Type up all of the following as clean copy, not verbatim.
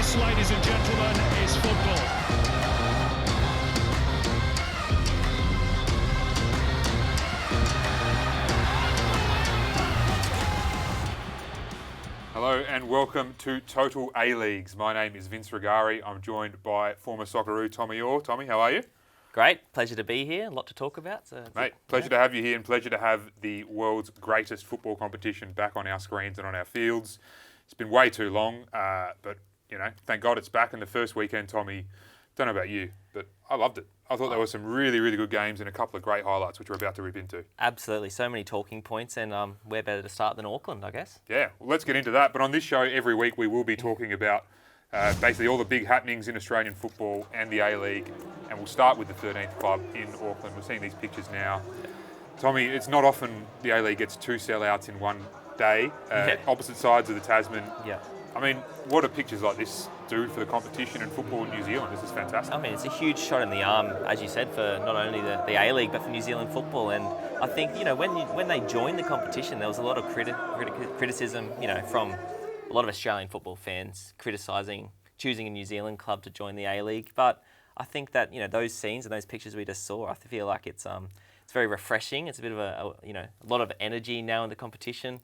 This, ladies and gentlemen, is football. Hello and welcome to Total A-Leagues. My name is Vince Rugari. I'm joined by former Socceroo Tommy Oar. Tommy, how are you? Great, pleasure to be here. A lot to talk about. Mate, pleasure to have you here and pleasure to have the world's greatest football competition back on our screens and on our fields. It's been way too long, but thank God it's back in the first weekend, Tommy. Don't know about you, but I loved it. I thought there were some really, really good games and a couple of great highlights, which we're about to rip into. Absolutely, so many talking points, and where better to start than Auckland, I guess. Yeah, well, let's get into that. But on this show, every week we will be talking about basically all the big happenings in Australian football and the A-League. And we'll start with the 13th club in Auckland. We're seeing these pictures now. Tommy, it's not often the A-League gets two sellouts in one day, opposite sides of the Tasman. Yeah. I mean, what do pictures like this do for the competition and football in New Zealand? This is fantastic. I mean, it's a huge shot in the arm, as you said, for not only the A-League, but for New Zealand football. And I think, when they joined the competition, there was a lot of criticism, from a lot of Australian football fans criticising choosing a New Zealand club to join the A-League. But I think that, those scenes and those pictures we just saw, I feel like it's very refreshing. It's a bit of a lot of energy now in the competition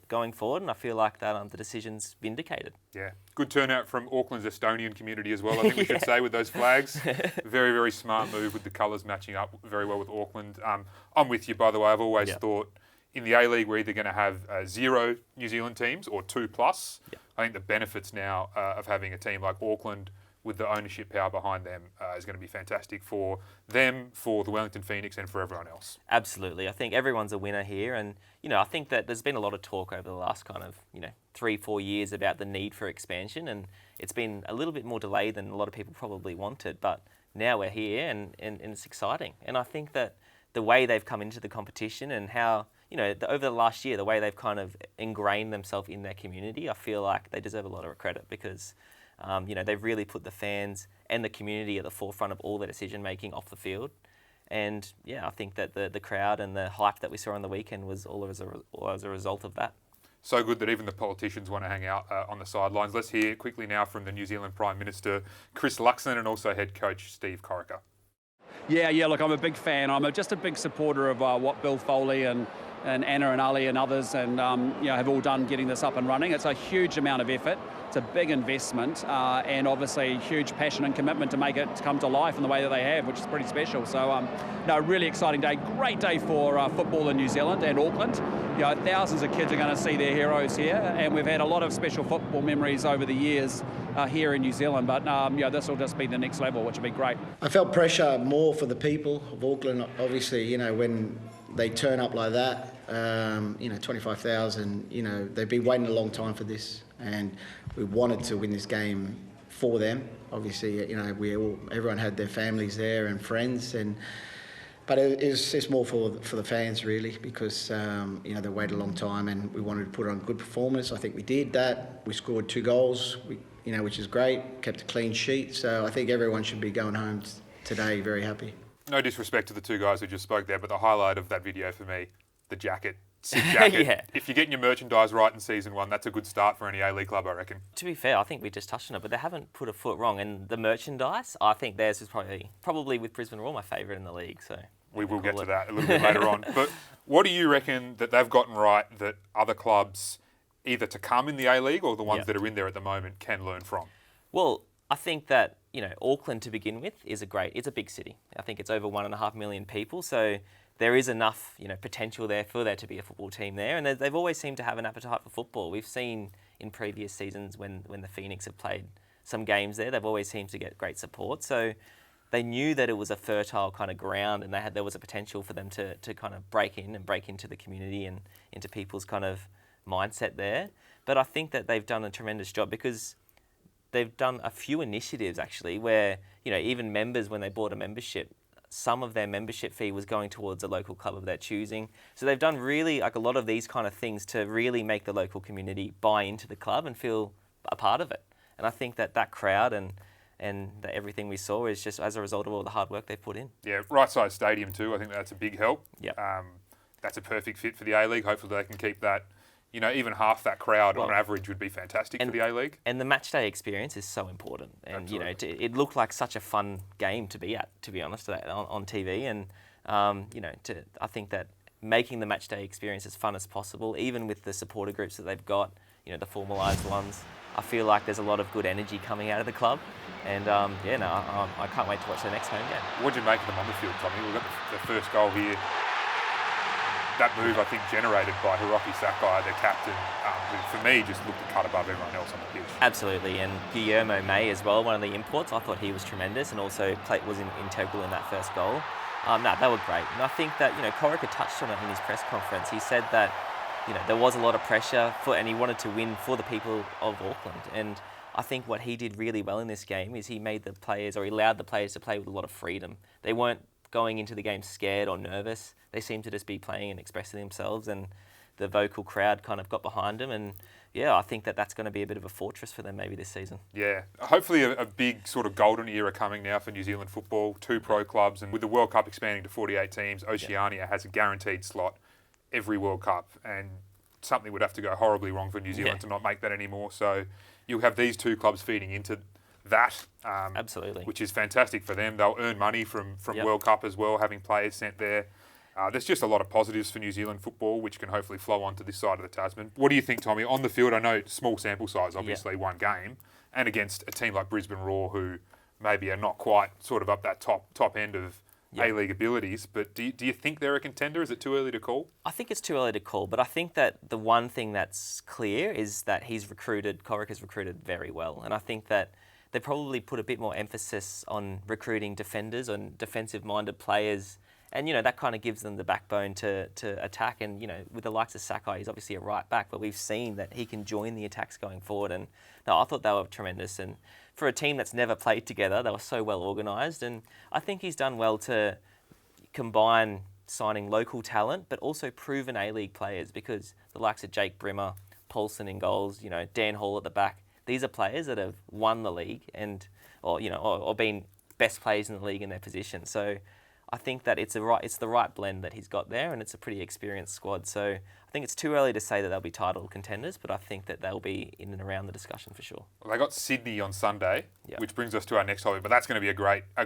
going forward, and I feel like that the decision's vindicated. Yeah, good turnout from Auckland's Estonian community as well, I think we should say, with those flags. Very, very smart move with the colours matching up very well with Auckland. I'm with you, by the way. I've always thought in the A-League we're either going to have 0 New Zealand teams or 2+. I think the benefits now of having a team like Auckland with the ownership power behind them is going to be fantastic for them, for the Wellington Phoenix and for everyone else. Absolutely. I think everyone's a winner here, and I think that there's been a lot of talk over the last 3-4 years about the need for expansion, and it's been a little bit more delayed than a lot of people probably wanted, but now we're here and it's exciting. And I think that the way they've come into the competition and how, over the last year, the way they've kind of ingrained themselves in their community, I feel like they deserve a lot of credit because they've really put the fans and the community at the forefront of all their decision-making off the field. And, I think that the crowd and the hype that we saw on the weekend was all as a result of that. So good that even the politicians want to hang out on the sidelines. Let's hear quickly now from the New Zealand Prime Minister, Chris Luxon, and also head coach Steve Corica. Yeah, look, I'm a big fan. I'm just a big supporter of what Bill Foley and Anna and Ali and others have all done getting this up and running. It's a huge amount of effort. It's a big investment and obviously huge passion and commitment to make it come to life in the way that they have, which is pretty special. So, really exciting day. Great day for football in New Zealand and Auckland. Thousands of kids are going to see their heroes here, and we've had a lot of special football memories over the years here in New Zealand. But this will just be the next level, which will be great. I felt pressure more for the people of Auckland. Obviously, when they turn up like that, 25,000, they've been waiting a long time for this, and we wanted to win this game for them. Obviously, everyone had their families there and friends, but it's more for the fans really, because they waited a long time and we wanted to put on a good performance. I think we did that. We scored 2 goals, which is great. Kept a clean sheet, so I think everyone should be going home today very happy. No disrespect to the 2 guys who just spoke there, but the highlight of that video for me, the jacket. Sick jacket. Yeah. If you're getting your merchandise right in season 1, that's a good start for any A-League club, I reckon. To be fair, I think we just touched on it, but they haven't put a foot wrong. And the merchandise, I think theirs is probably with Brisbane Roar, my favourite in the league. So we will get to that a little bit later on. But what do you reckon that they've gotten right that other clubs, either to come in the A-League or the ones that are in there at the moment, can learn from? Well, I think that, Auckland to begin with it's a big city. I think it's over 1.5 million people. So there is enough, potential there for there to be a football team there. And they've always seemed to have an appetite for football. We've seen in previous seasons when the Phoenix have played some games there, they've always seemed to get great support. So they knew that it was a fertile kind of ground, and there was a potential for them to kind of break into the community and into people's kind of mindset there. But I think that they've done a tremendous job because they've done a few initiatives actually where, even members, when they bought a membership, some of their membership fee was going towards a local club of their choosing. So they've done really a lot of these kind of things to really make the local community buy into the club and feel a part of it. And I think that crowd and everything we saw is just as a result of all the hard work they've put in. Yeah, right side stadium too. I think that's a big help. Yep. That's a perfect fit for the A-League. Hopefully they can keep that even half that crowd on average would be fantastic for the A-League. And the match day experience is so important. And, it looked like such a fun game to be at, to be honest, on TV. And, I think that making the match day experience as fun as possible, even with the supporter groups that they've got, the formalised ones, I feel like there's a lot of good energy coming out of the club. And, I can't wait to watch the next home game. What did you make of them on the field, Tommy? We've got the first goal here. That move, I think, generated by Hiroki Sakai, their captain, who for me just looked a cut above everyone else on the pitch. Absolutely, and Guillermo May as well, one of the imports. I thought he was tremendous, and also was integral in that first goal. They were great, and I think that Corica touched on it in his press conference. He said that there was a lot of pressure and he wanted to win for the people of Auckland. And I think what he did really well in this game is he allowed the players to play with a lot of freedom. They weren't going into the game scared or nervous. They seemed to just be playing and expressing themselves, and the vocal crowd kind of got behind them. And I think that that's going to be a bit of a fortress for them maybe this season. Yeah, hopefully a big sort of golden era coming now for New Zealand football. 2 pro clubs, and with the World Cup expanding to 48 teams, Oceania has a guaranteed slot every World Cup, and something would have to go horribly wrong for New Zealand to not make that anymore. So you'll have these 2 clubs feeding into that, absolutely, which is fantastic for them. They'll earn money from World Cup as well, having players sent there. There's just a lot of positives for New Zealand football, which can hopefully flow on to this side of the Tasman. What do you think, Tommy? On the field, I know small sample size, obviously, one game, and against a team like Brisbane Roar, who maybe are not quite sort of up that top end of A-League abilities, but do you think they're a contender? Is it too early to call? I think it's too early to call, but I think that the one thing that's clear is that Corica's recruited very well, and I think that they probably put a bit more emphasis on recruiting defenders, on defensive-minded players, and that kind of gives them the backbone to attack. And with the likes of Sakai, he's obviously a right back, but we've seen that he can join the attacks going forward. And I thought they were tremendous. And for a team that's never played together, they were so well organised. And I think he's done well to combine signing local talent, but also proven A-League players, because the likes of Jake Brimmer, Paulson in goals, Dan Hall at the back. These are players that have won the league or been best players in the league in their position. So I think that it's the right blend that he's got there, and it's a pretty experienced squad. So I think it's too early to say that they'll be title contenders, but I think that they'll be in and around the discussion for sure. Well, they got Sydney on Sunday, which brings us to our next topic, but that's going to be a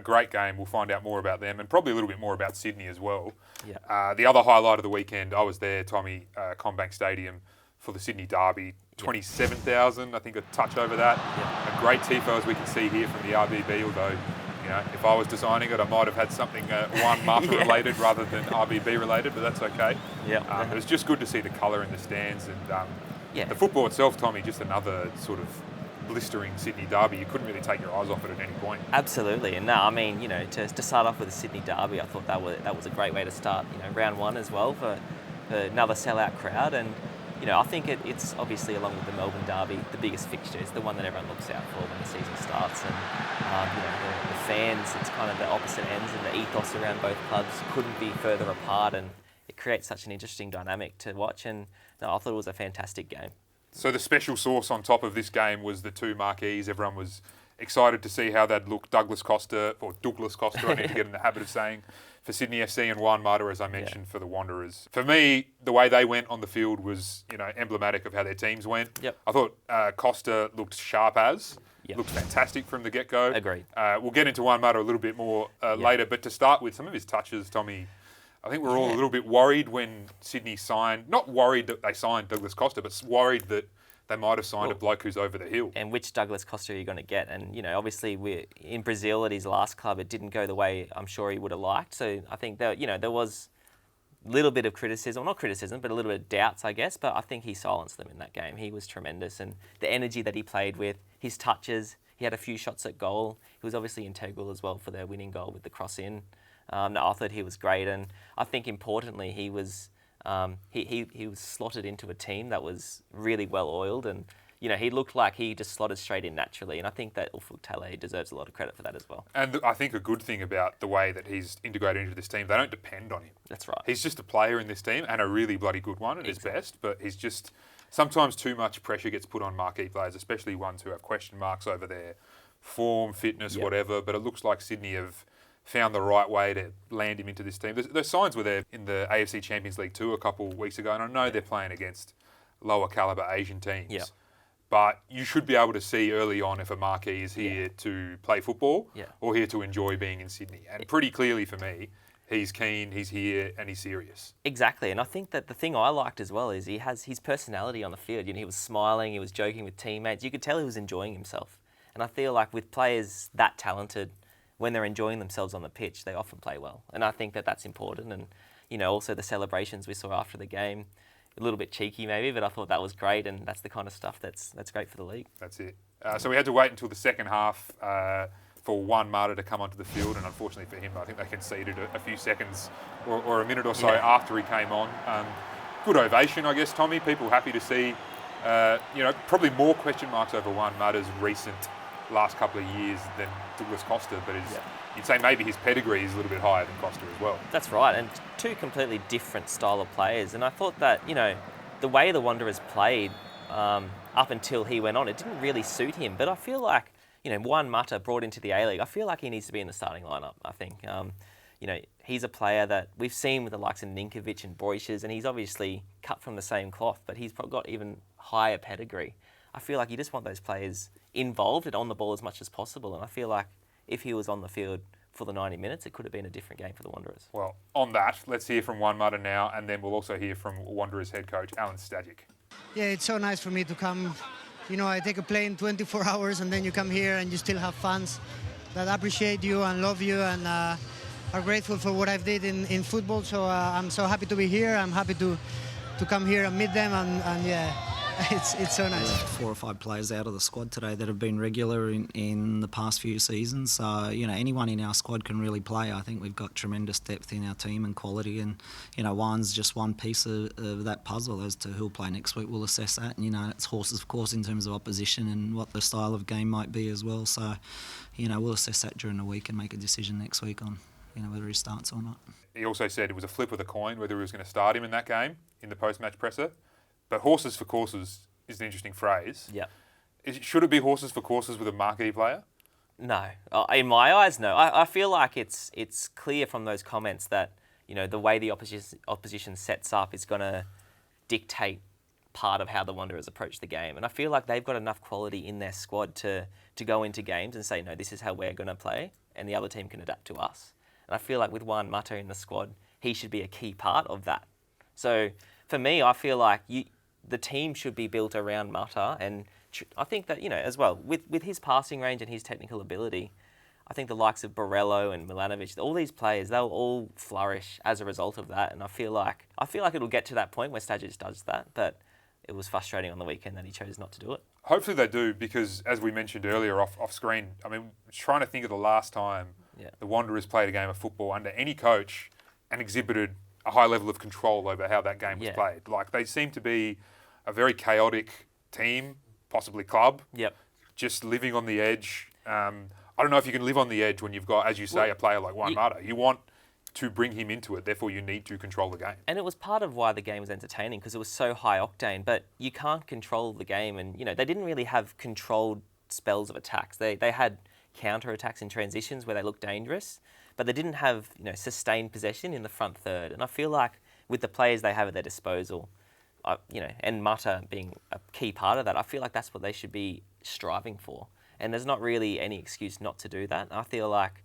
great game. We'll find out more about them, and probably a little bit more about Sydney as well. Yeah. The other highlight of the weekend, I was there, Tommy, Combank Stadium for the Sydney Derby. 27,000, I think, a touch over that. Yeah. A great tifo, as we can see here from the RBB, although if I was designing it, I might have had something one Martha related rather than RBB related, but that's okay. Yeah. It was just good to see the colour in the stands, and the football itself, Tommy, just another sort of blistering Sydney Derby. You couldn't really take your eyes off it at any point. Absolutely, and to start off with the Sydney Derby, I thought that was a great way to start round 1 as well for another sellout crowd. And I think it's obviously, along with the Melbourne Derby, the biggest fixture. It's the one that everyone looks out for when the season starts. And the fans, it's kind of the opposite ends, and the ethos around both clubs couldn't be further apart, and it creates such an interesting dynamic to watch. And I thought it was a fantastic game. So the special sauce on top of this game was the 2 marquees. Everyone was excited to see how they'd look. Douglas Costa, I need to get in the habit of saying, for Sydney FC, and Juan Mata, as I mentioned, for the Wanderers. For me, the way they went on the field was, emblematic of how their teams went. Yep. I thought Costa looked sharp looked fantastic from the get-go. Agreed. We'll get into Juan Mata a little bit more later, but to start with, some of his touches, Tommy, I think we're all a little bit worried when Sydney signed, not worried that they signed Douglas Costa, but worried that they might have signed a bloke who's over the hill. And which Douglas Costa are you going to get? And, obviously we're in Brazil at his last club, it didn't go the way I'm sure he would have liked. So I think that, there was a little bit of criticism, not criticism, but a little bit of doubts, I guess. But I think he silenced them in that game. He was tremendous. And the energy that he played with, his touches, he had a few shots at goal. He was obviously integral as well for their winning goal with the cross in. I thought he was great. And I think importantly, he was slotted into a team that was really well oiled, and he looked like he just slotted straight in naturally, and I think that Ufuk Talay deserves a lot of credit for that as well. And I think a good thing about the way that he's integrated into this team, they don't depend on him. That's right. He's just a player in this team, and a really bloody good one at his best, but he's just, sometimes too much pressure gets put on marquee players, especially ones who have question marks over their form, fitness, whatever, but it looks like Sydney have found the right way to land him into this team. The signs were there in the AFC Champions League 2 a couple of weeks ago, and I know they're playing against lower caliber Asian teams. Yeah. But you should be able to see early on if a marquee is here to play football or here to enjoy being in Sydney. And pretty clearly for me, he's keen, he's here, and he's serious. Exactly, and I think that the thing I liked as well is he has his personality on the field. You know, he was smiling, he was joking with teammates. You could tell he was enjoying himself. And I feel like with players that talented, when they're enjoying themselves on the pitch, they often play well. And I think that that's important. And, you know, also the celebrations we saw after the game, a little bit cheeky maybe, but I thought that was great, and that's the kind of stuff that's great for the league. That's it. So we had to wait until the second half for Juan Mata to come onto the field, and unfortunately for him, I think they conceded a few seconds or a minute or so after he came on. Good ovation, I guess, Tommy. People happy to see, probably more question marks over Juan Mata's recent last couple of years than Douglas Costa, but you'd say maybe his pedigree is a little bit higher than Costa as well. That's right, and two completely different style of players. And I thought that, you know, the way the Wanderers played up until he went on, it didn't really suit him. But I feel like, you know, Juan Mata brought into the A-League, I feel like he needs to be in the starting lineup, I think. You know, he's a player that we've seen with the likes of Ninkovic and Boyches, and he's obviously cut from the same cloth, but he's got even higher pedigree. I feel like you just want those players involved and on the ball as much as possible. And I feel like if he was on the field for the 90 minutes, it could have been a different game for the Wanderers. Well, on that, let's hear from Juan Mata now, and then we'll also hear from Wanderers head coach Alan Stajic. Yeah, it's so nice for me to come. You know, I take a plane 24 hours and then you come here and you still have fans that appreciate you and love you and are grateful for what I've did in football. So I'm so happy to be here. I'm happy to come here and meet them and yeah. It's so nice. 4 or 5 players out of the squad today that have been regular in the past few seasons. So, you know, anyone in our squad can really play. I think we've got tremendous depth in our team and quality. And, you know, Juan's just one piece of that puzzle. As to who'll play next week, we'll assess that. And, you know, it's horses, of course, in terms of opposition and what the style of game might be as well. So, you know, we'll assess that during the week and make a decision next week on, you know, whether he starts or not. He also said it was a flip of the coin whether he was going to start him in that game in the post-match presser. But horses for courses is an interesting phrase. Yeah. Should it be horses for courses with a marquee player? No. In my eyes, no. I feel like it's clear from those comments that, you know, the way the opposition sets up is going to dictate part of how the Wanderers approach the game. And I feel like they've got enough quality in their squad to go into games and say, no, this is how we're going to play, and the other team can adapt to us. And I feel like with Juan Mata in the squad, he should be a key part of that. So for me, I feel like the team should be built around Mata, and I think that, you know, as well, with his passing range and his technical ability, I think the likes of Borrello and Milanovic, all these players, they'll all flourish as a result of that. And I feel like it'll get to that point where Stajic does that, but it was frustrating on the weekend that he chose not to do it. Hopefully they do, because as we mentioned earlier off screen, I mean, trying to think of the last time the Wanderers played a game of football under any coach and exhibited a high level of control over how that game was played. Like, they seem to be a very chaotic team, possibly club, just living on the edge. I don't know if you can live on the edge when you've got, as you say, a player like Juan Mata. You want to bring him into it, therefore you need to control the game. And it was part of why the game was entertaining, because it was so high octane, but you can't control the game. And, you know, they didn't really have controlled spells of attacks. They had counter-attacks and transitions where they looked dangerous, but they didn't have, you know, sustained possession in the front third. And I feel like with the players they have at their disposal, you know, and Mata being a key part of that, I feel like that's what they should be striving for. And there's not really any excuse not to do that. I feel like,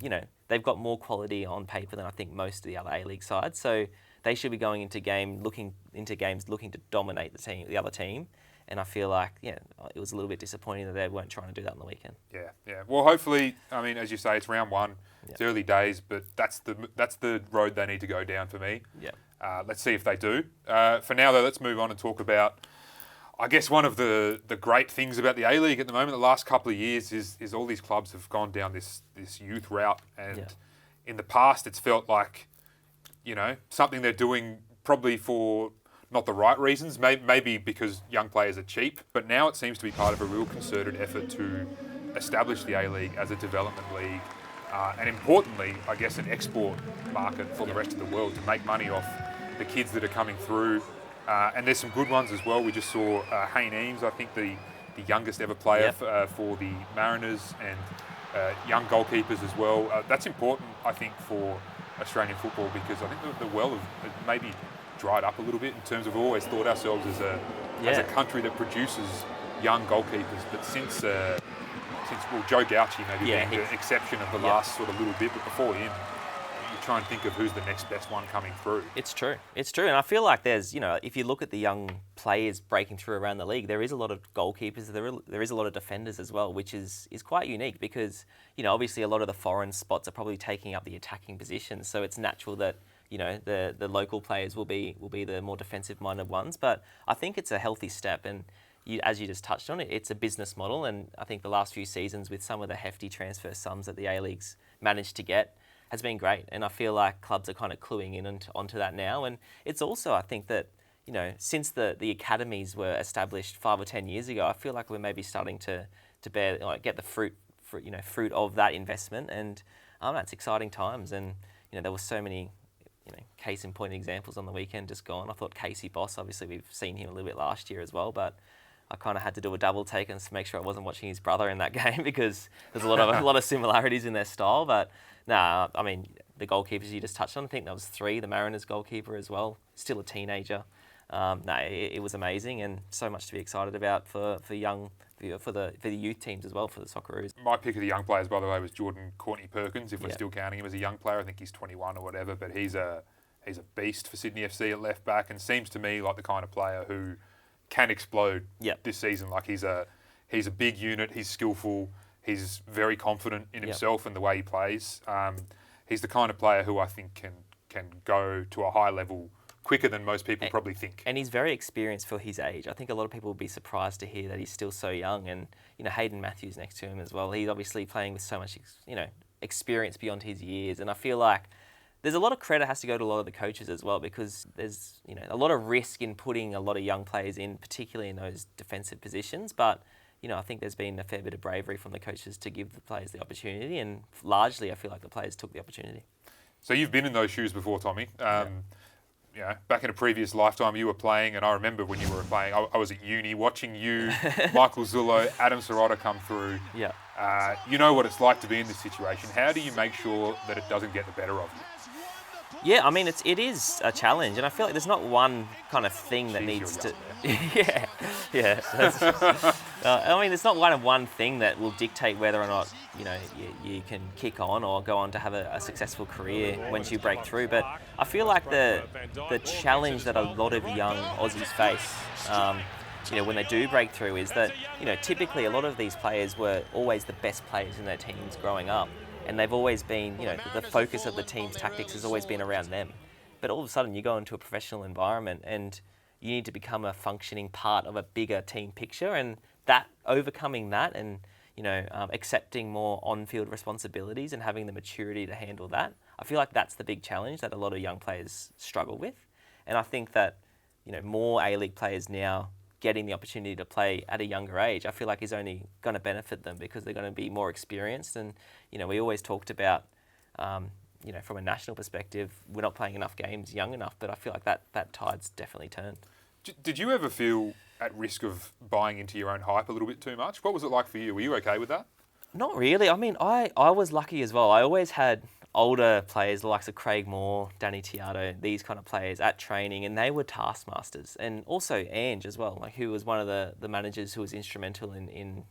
you know, they've got more quality on paper than I think most of the other A-League sides. So they should be going into games looking to dominate the other team. And I feel like, it was a little bit disappointing that they weren't trying to do that on the weekend. Yeah. Well, hopefully, I mean, as you say, it's round one. It's early days, but that's the road they need to go down for me. Let's see if they do. For now, though, let's move on and talk about, I guess, one of the great things about the A-League at the moment, the last couple of years, is all these clubs have gone down this youth route. And in the past, it's felt like, you know, something they're doing probably for not the right reasons, maybe because young players are cheap. But now it seems to be part of a real concerted effort to establish the A-League as a development league. And importantly, I guess, an export market for the rest of the world to make money off the kids that are coming through. And there's some good ones as well. We just saw Hayne Eames, I think the youngest ever player for the Mariners, and young goalkeepers as well. That's important, I think, for Australian football, because I think the well of maybe dried up a little bit in terms of we've always thought ourselves as a country that produces young goalkeepers, but since Joe Gauci maybe being the exception of the last sort of little bit, but before him, you try and think of who's the next best one coming through. It's true, and I feel like there's, if you look at the young players breaking through around the league, there is a lot of goalkeepers, there is a lot of defenders as well, which is quite unique because, obviously a lot of the foreign spots are probably taking up the attacking positions, so it's natural that the local players will be the more defensive-minded ones. But I think it's a healthy step, and as you just touched on it, it's a business model, and I think the last few seasons with some of the hefty transfer sums that the A-League's managed to get has been great, and I feel like clubs are kind of cluing in onto that now. And it's also, I think that, since the academies were established 5 or 10 years ago, I feel like we're maybe starting to bear, get the fruit of that investment, and it's exciting times. And there were so many case in point examples on the weekend just gone. I thought Casey Boss, obviously we've seen him a little bit last year as well, but I kind of had to do a double take and make sure I wasn't watching his brother in that game because there's a lot of similarities in their style. But I mean, the goalkeepers you just touched on, I think that was 3, the Mariners goalkeeper as well, still a teenager. It was amazing, and so much to be excited about for the youth teams as well, for the Socceroos. My pick of the young players, by the way, was Jordan Courtney-Perkins, if we're still counting him as a young player. I think he's 21 or whatever, but he's a beast for Sydney FC at left back, and seems to me like the kind of player who can explode this season. Like he's a big unit, he's skillful, he's very confident in himself and the way he plays. He's the kind of player who I think can go to a high level quicker than most people probably think. And he's very experienced for his age. I think a lot of people will be surprised to hear that he's still so young. And Hayden Matthews next to him as well. He's obviously playing with so much experience beyond his years, and I feel like there's a lot of credit has to go to a lot of the coaches as well, because there's a lot of risk in putting a lot of young players in, particularly in those defensive positions. But I think there's been a fair bit of bravery from the coaches to give the players the opportunity, and largely I feel like the players took the opportunity. So you've been in those shoes before, Tommy. Back in a previous lifetime you were playing, and I remember when you were playing, I was at uni watching you, Michael Zullo, Adam Serrata come through. Yeah. You know what it's like to be in this situation. How do you make sure that it doesn't get the better of you? Yeah, I mean, it is a challenge, and I feel like there's not one kind of thing that needs to... yeah. I mean, there's not one thing that will dictate whether or not, you can kick on or go on to have a successful career once you break through. But I feel like the challenge that a lot of young Aussies face, when they do break through, is that, typically a lot of these players were always the best players in their teams growing up. And they've always been, the focus of the team's tactics has always been around them. But all of a sudden you go into a professional environment and you need to become a functioning part of a bigger team picture, and overcoming that and, accepting more on-field responsibilities and having the maturity to handle that. I feel like that's the big challenge that a lot of young players struggle with. And I think that, more A-League players now getting the opportunity to play at a younger age, I feel like is only going to benefit them because they're going to be more experienced. And, we always talked about, from a national perspective, we're not playing enough games young enough, but I feel like that tide's definitely turned. Did you ever feel at risk of buying into your own hype a little bit too much? What was it like for you? Were you okay with that? Not really. I mean, I was lucky as well. I always had older players, the likes of Craig Moore, Danny Tiato, these kind of players at training, and they were taskmasters. And also Ange as well, who was one of the managers who was instrumental in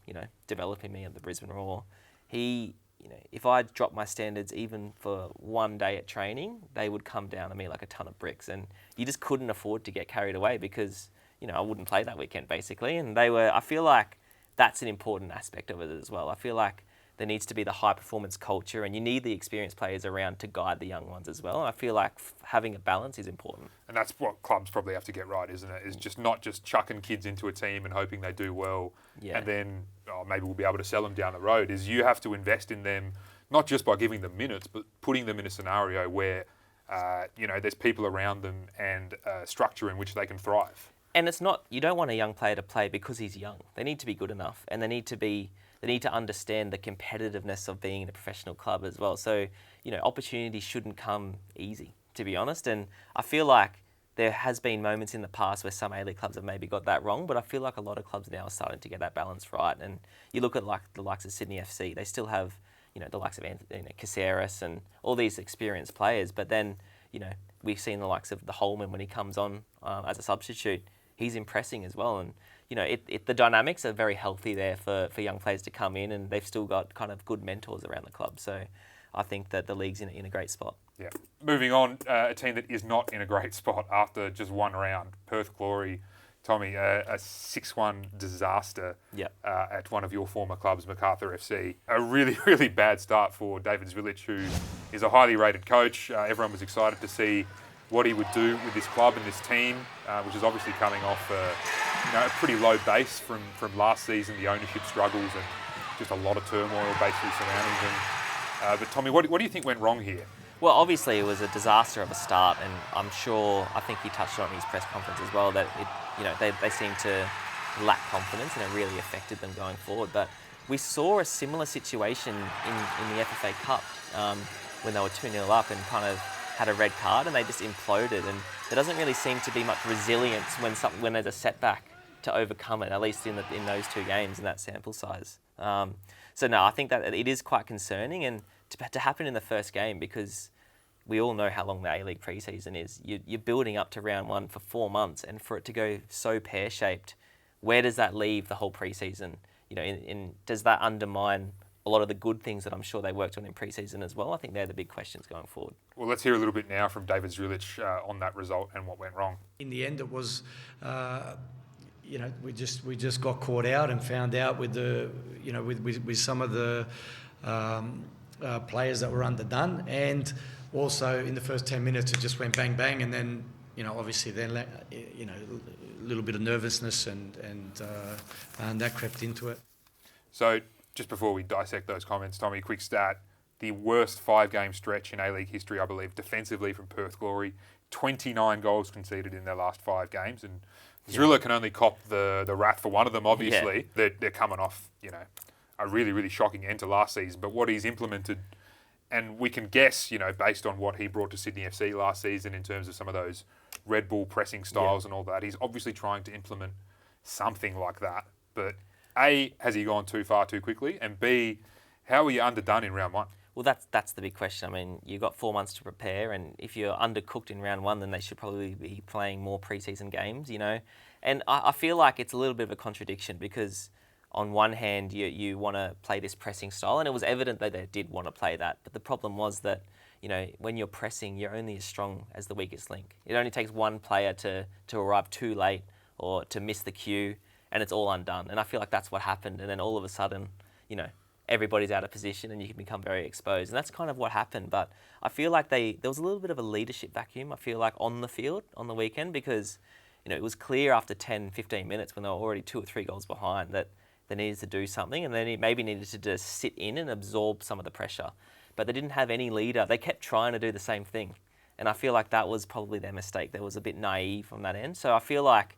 developing me at the Brisbane Roar. He, if I dropped my standards even for one day at training, they would come down on me like a ton of bricks. And you just couldn't afford to get carried away because, I wouldn't play that weekend basically. And I feel like that's an important aspect of it as well. I feel like there needs to be the high performance culture, and you need the experienced players around to guide the young ones as well. And I feel like having a balance is important. And that's what clubs probably have to get right, isn't it? Is just not just chucking kids into a team and hoping they do well, and then maybe we'll be able to sell them down the road. Is you have to invest in them, not just by giving them minutes, but putting them in a scenario where there's people around them and structure in which they can thrive. And it's not, you don't want a young player to play because he's young. They need to be good enough, and they need to understand the competitiveness of being in a professional club as well. So, opportunities shouldn't come easy, to be honest. And I feel like there has been moments in the past where some A-League clubs have maybe got that wrong, but I feel like a lot of clubs now are starting to get that balance right. And you look at the likes of Sydney FC, they still have, the likes of Caceres and all these experienced players, but then, we've seen the likes of the Holman when he comes on as a substitute. He's impressing as well, and the dynamics are very healthy there for young players to come in, and they've still got kind of good mentors around the club. So I think that the league's in a great spot. Yeah. Moving on, a team that is not in a great spot after just one round, Perth Glory. Tommy, a 6-1 disaster at one of your former clubs, MacArthur FC. A really, really bad start for David Zvilic, who is a highly rated coach. Everyone was excited to see what he would do with this club and this team, which is obviously coming off a pretty low base from last season, the ownership struggles and just a lot of turmoil basically surrounding them. But Tommy, what do you think went wrong here? Well, obviously it was a disaster of a start, and I think he touched on in his press conference as well, that they seemed to lack confidence and it really affected them going forward. But we saw a similar situation in the FFA Cup when they were 2-0 up and kind of had a red card and they just imploded, and there doesn't really seem to be much resilience when there's a setback to overcome it, at least in those 2 games in that sample size. So no, I think that it is quite concerning, and to happen in the first game, because we all know how long the A-League pre-season is. You're building up to round 1 for 4 months, and for it to go so pear-shaped, where does that leave the whole pre-season? Does that undermine a lot of the good things that I'm sure they worked on in pre-season as well? I think they're the big questions going forward. Well, let's hear a little bit now from David Zvilic on that result and what went wrong. In the end, it was, we just got caught out and found out with with some of the players that were underdone, and also in the first 10 minutes it just went bang bang, and then obviously then a little bit of nervousness and that crept into it. So just before we dissect those comments, Tommy, quick stat: the worst 5-game stretch in A-League history, I believe, defensively from Perth Glory. 29 goals conceded in their last 5 games, and Zrilla can only cop the wrath for one of them. Obviously, they're coming off a really, really shocking end to last season. But what he's implemented, and we can guess, based on what he brought to Sydney FC last season in terms of some of those Red Bull pressing styles and all that, he's obviously trying to implement something like that. But A, has he gone too far too quickly? And B, how are you underdone in round 1? Well, that's the big question. I mean, you've got 4 months to prepare, and if you're undercooked in round 1, then they should probably be playing more pre-season games, And I feel like it's a little bit of a contradiction, because on one hand, you want to play this pressing style, and it was evident that they did want to play that. But the problem was that, when you're pressing, you're only as strong as the weakest link. It only takes one player to arrive too late or to miss the cue, and it's all undone. And I feel like that's what happened. And then all of a sudden, everybody's out of position and you can become very exposed. And that's kind of what happened. But I feel like there was a little bit of a leadership vacuum, I feel like, on the field on the weekend, because, it was clear after 10, 15 minutes when they were already 2 or 3 goals behind that they needed to do something, and they maybe needed to just sit in and absorb some of the pressure. But they didn't have any leader. They kept trying to do the same thing. And I feel like that was probably their mistake. They was a bit naive on that end. So I feel like,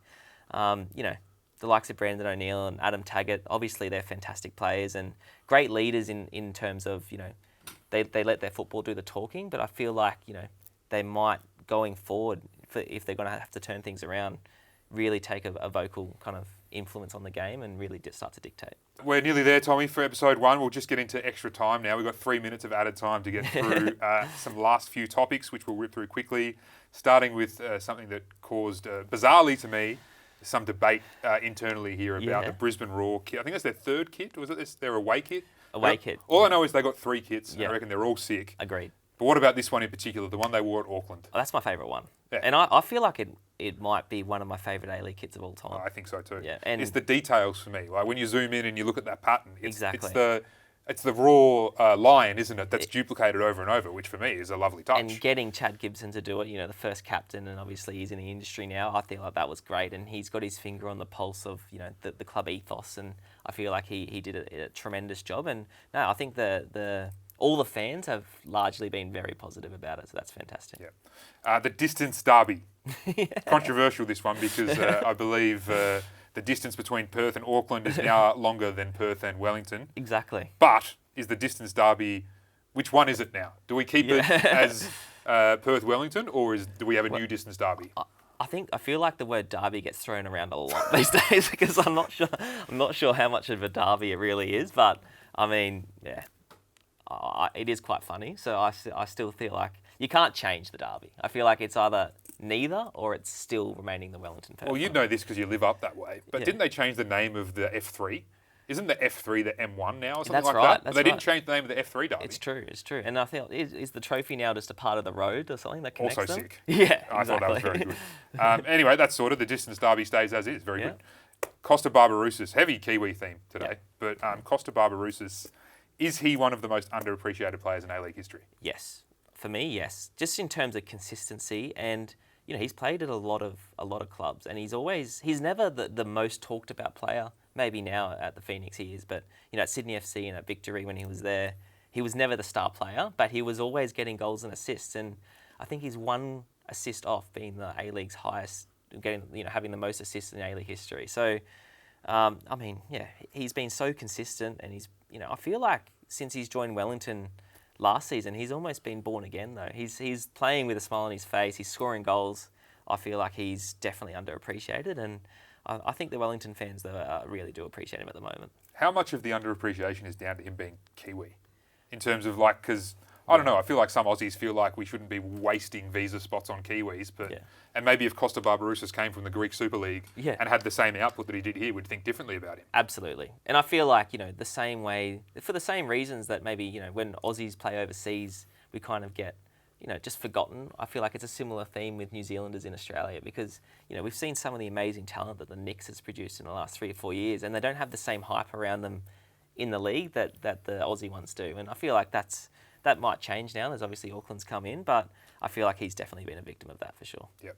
the likes of Brandon O'Neill and Adam Taggart, obviously they're fantastic players and great leaders in terms of, they let their football do the talking. But I feel like, they might, going forward, if they're going to have to turn things around, really take a vocal kind of influence on the game and really just start to dictate. We're nearly there, Tommy, for episode 1. We'll just get into extra time now. We've got 3 minutes of added time to get through some last few topics, which we'll rip through quickly, starting with something that caused, bizarrely to me, some debate internally here about the Brisbane Roar kit. I think that's their 3rd kit, or was it their away kit? Away kit. All I know is they got 3 kits, and I reckon they're all sick. Agreed. But what about this one in particular, the one they wore at Auckland? Oh, that's my favourite one. Yeah. And I feel like it might be one of my favourite A-League kits of all time. Oh, I think so too. Yeah, and it's the details for me. Like when you zoom in and you look at that pattern, exactly. It's the raw lion, isn't it? That's duplicated over and over, which for me is a lovely touch. And getting Chad Gibson to do it, the first captain, and obviously he's in the industry now, I feel like that was great. And he's got his finger on the pulse of, the club ethos, and I feel like he did a tremendous job. And no, I think all the fans have largely been very positive about it, so that's fantastic. Yeah. The distance derby. Controversial, this one, because I believe the distance between Perth and Auckland is now longer than Perth and Wellington. Exactly. But is the distance derby, which one is it now? Do we keep it as Perth-Wellington, or do we have a new distance derby? I feel like the word derby gets thrown around a lot these days, because I'm not sure how much of a derby it really is, but I mean, it is quite funny. So I still feel like you can't change the derby. I feel like it's either neither or it's still remaining the Wellington Fair Well, Play. you know this because you live up that way. But Yeah. didn't they change the name of the F3? Isn't the F3 the M1 now or something That's like right, that? that's They didn't right. change the name of the F3 derby. It's true. And I feel, is the trophy now just a part of the road or something that connects Also them? sick. Yeah, I thought that was exactly. very good. Anyway, that's sorted. The distance derby stays as is. Very Yeah. good. Costa Barbarouses, heavy Kiwi theme today. Yeah. But Costa Barbarouses, is he one of the most underappreciated players in A-League history? Yes, for me, yes. Just in terms of consistency, and he's played at a lot of clubs, and he's never the most talked about player. Maybe now at the Phoenix he is, but at Sydney FC and at Victory when he was there, he was never the star player, but he was always getting goals and assists, and I think he's one assist off being the A-League's highest, having the most assists in A-League history. So, he's been so consistent, and he's I feel like since he's joined Wellington last season, he's almost been born again though. He's playing with a smile on his face. He's scoring goals. I feel like he's definitely underappreciated, and I think the Wellington fans though really do appreciate him at the moment. How much of the underappreciation is down to him being Kiwi? In terms of because I don't know, I feel like some Aussies feel like we shouldn't be wasting visa spots on Kiwis, and maybe if Costa Barbarouses came from the Greek Super League and had the same output that he did here, we'd think differently about him. Absolutely. And I feel like, the same way, for the same reasons that maybe, when Aussies play overseas, we kind of get, just forgotten. I feel like it's a similar theme with New Zealanders in Australia because, we've seen some of the amazing talent that the Knicks has produced in the last 3 or 4 years, and they don't have the same hype around them in the league that the Aussie ones do. And I feel like that might change now. There's obviously Auckland's come in, but I feel like he's definitely been a victim of that for sure. Yep.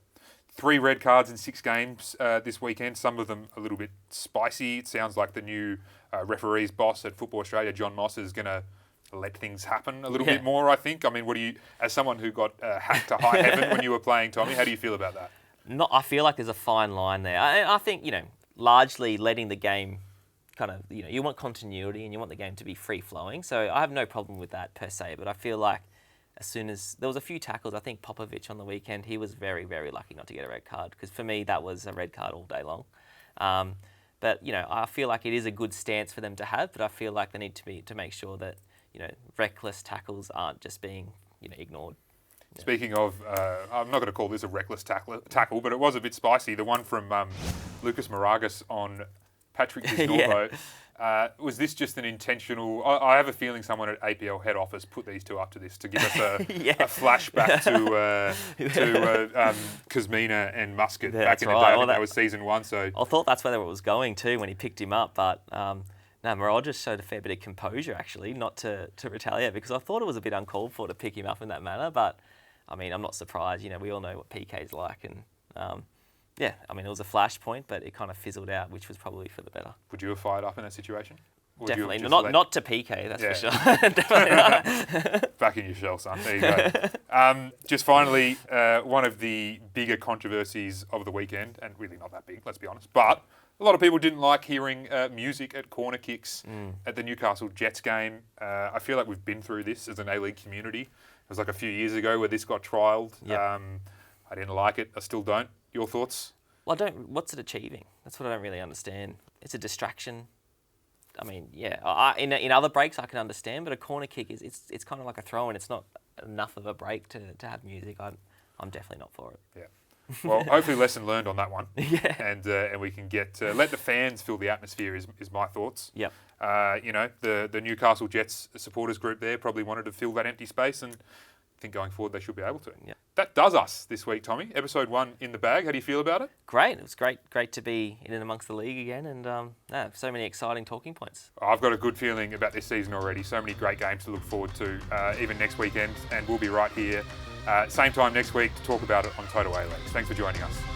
3 red cards in 6 games this weekend. Some of them a little bit spicy. It sounds like the new referee's boss at Football Australia, John Moss, is going to let things happen a little bit more, I think. I mean, what do you, as someone who got hacked to high heaven when you were playing, Tommy, how do you feel about that? I feel like there's a fine line there. I think, largely letting the game kind of, you want continuity and you want the game to be free-flowing. So I have no problem with that per se, but I feel like as soon as there was a few tackles, I think Popovic on the weekend, he was very, very lucky not to get a red card because for me that was a red card all day long. But I feel like it is a good stance for them to have, but I feel like they need to make sure that reckless tackles aren't just being ignored. Yeah. Speaking of, I'm not going to call this a reckless tackle, but it was a bit spicy. The one from Lucas Moragas on Patrick Disnorbo. Was this just an intentional... I have a feeling someone at APL head office put these two up to this to give us a flashback to Kuzmina and Muscat back in the day. I think that was season 1. So I thought that's where it was going too when he picked him up, but Morel just showed a fair bit of composure actually, not to retaliate, because I thought it was a bit uncalled for to pick him up in that manner. But I mean, I'm not surprised. We all know what PK's like, and it was a flashpoint, but it kind of fizzled out, which was probably for the better. Would you have fired up in that situation? Or definitely not to PK, that's for sure. Definitely not. Back in your shell, son. There you go. Just finally, one of the bigger controversies of the weekend, and really not that big, let's be honest, but a lot of people didn't like hearing music at corner kicks at the Newcastle Jets game. I feel like we've been through this as an A-League community. It was like a few years ago where this got trialled. Yep. I didn't like it. I still don't. Your thoughts? Well, what's it achieving? That's what I don't really understand. It's a distraction. I mean, in other breaks I can understand, but a corner kick it's kind of like a throw, and it's not enough of a break to have music. I'm definitely not for it. Yeah. Well, hopefully lesson learned on that one. Yeah. And we can get let the fans feel the atmosphere is my thoughts. Yep. The Newcastle Jets supporters group there probably wanted to fill that empty space, and I think going forward they should be able to. Yep. That does us this week, Tommy. Episode 1 in the bag. How do you feel about it? Great. It was great to be in and amongst the league again, and so many exciting talking points. I've got a good feeling about this season already. So many great games to look forward to, even next weekend, and we'll be right here same time next week to talk about it on Toto A-League. Thanks for joining us.